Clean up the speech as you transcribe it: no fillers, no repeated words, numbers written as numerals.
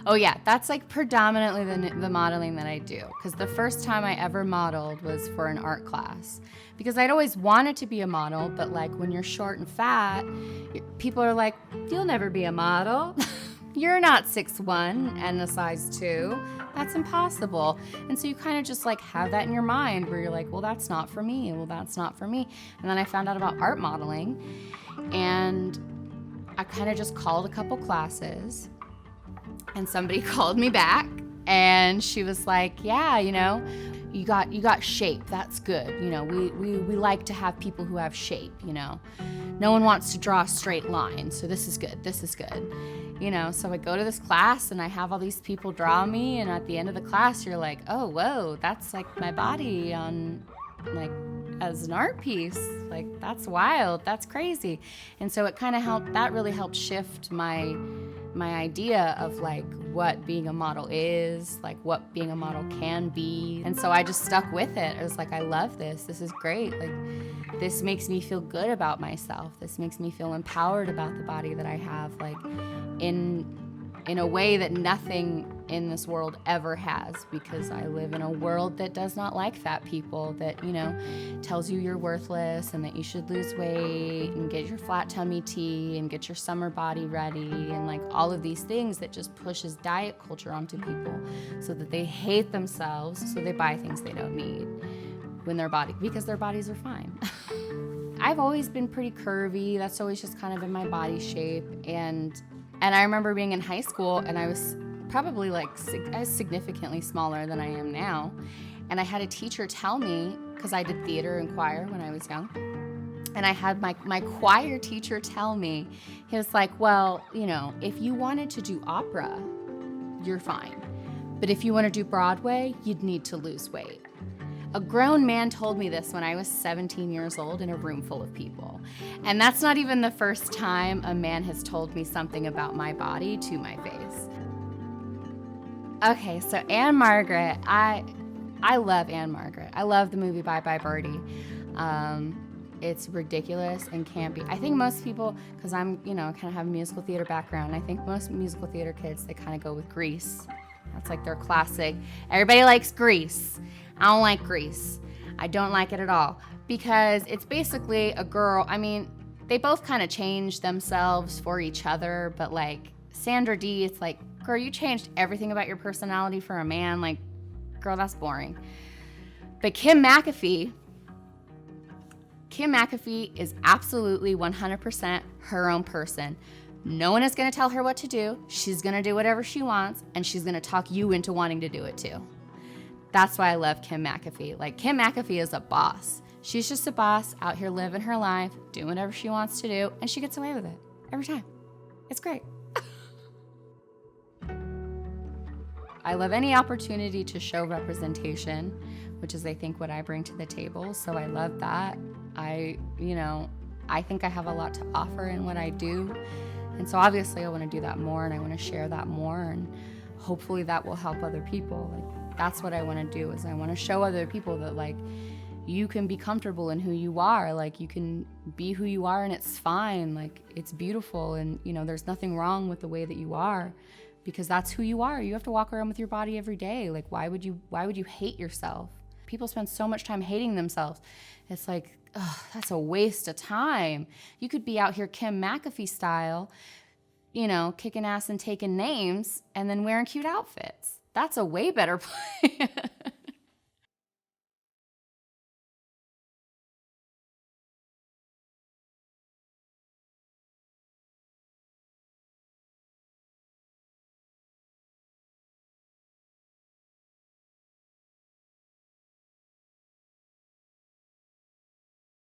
Oh yeah, that's like predominantly the modeling that I do. Because the first time I ever modeled was for an art class. Because I'd always wanted to be a model, but like when you're short and fat, people are like, you'll never be a model. You're not 6'1" and a size 2. That's impossible. And so you kind of just like have that in your mind where you're like, well, that's not for me. Well, that's not for me. And then I found out about art modeling, and I kind of just called a couple classes, and somebody called me back and she was like, yeah, you know, you got shape. That's good. You know, we like to have people who have shape, you know. No one wants to draw a straight line. So this is good. This is good. You know, so I go to this class and I have all these people draw me, and at the end of the class you're like, oh, whoa, that's like my body on like as an art piece. Like, that's wild. That's crazy. And so it kind of helped, that really helped shift my idea of like what being a model is, like what being a model can be. And so I just stuck with it. I was like, I love this. This is great. Like, this makes me feel good about myself. This makes me feel empowered about the body that I have, like in a way that nothing in this world ever has, because I live in a world that does not like fat people, that, you know, tells you you're worthless and that you should lose weight and get your flat tummy tea and get your summer body ready, and like all of these things that just pushes diet culture onto people so that they hate themselves, so they buy things they don't need when because their bodies are fine. I've always been pretty curvy. That's always just kind of been my body shape. And I remember being in high school, and I was probably like, I was significantly smaller than I am now. And I had a teacher tell me, because I did theater and choir when I was young, and I had my choir teacher tell me, he was like, well, you know, if you wanted to do opera, you're fine. But if you want to do Broadway, you'd need to lose weight. A grown man told me this when I was 17 years old in a room full of people. And that's not even the first time a man has told me something about my body to my face. Okay, so Margret, I love Margret. I love the movie Bye Bye Birdie. It's ridiculous and campy. I think most people, because I'm, you know, kind of have a musical theater background, I think most musical theater kids, they kind of go with Grease. That's like their classic. Everybody likes Grease. I don't like Grease. I don't like it at all, because it's basically a girl. I mean, they both kind of change themselves for each other, but like Sandra Dee, it's like, girl, you changed everything about your personality for a man. Like, girl, that's boring. But Kim McAfee is absolutely 100% her own person. No one is going to tell her what to do. She's going to do whatever she wants, and she's going to talk you into wanting to do it too. That's why I love Kim McAfee. Like, Kim McAfee is a boss. She's just a boss out here living her life, doing whatever she wants to do, and she gets away with it every time. It's great. I love any opportunity to show representation, which is, I think, what I bring to the table. So I love that. I think I have a lot to offer in what I do. And so obviously I want to do that more, and I want to share that more, and hopefully that will help other people. Like, that's what I want to do, is I want to show other people that, like, you can be comfortable in who you are. Like, you can be who you are, and it's fine. Like, it's beautiful, and, you know, there's nothing wrong with the way that you are, because that's who you are. You have to walk around with your body every day. Like, why would you hate yourself? People spend so much time hating themselves. It's like, ugh, that's a waste of time. You could be out here Kim McAfee style, you know, kicking ass and taking names, and then wearing cute outfits. That's a way better plan.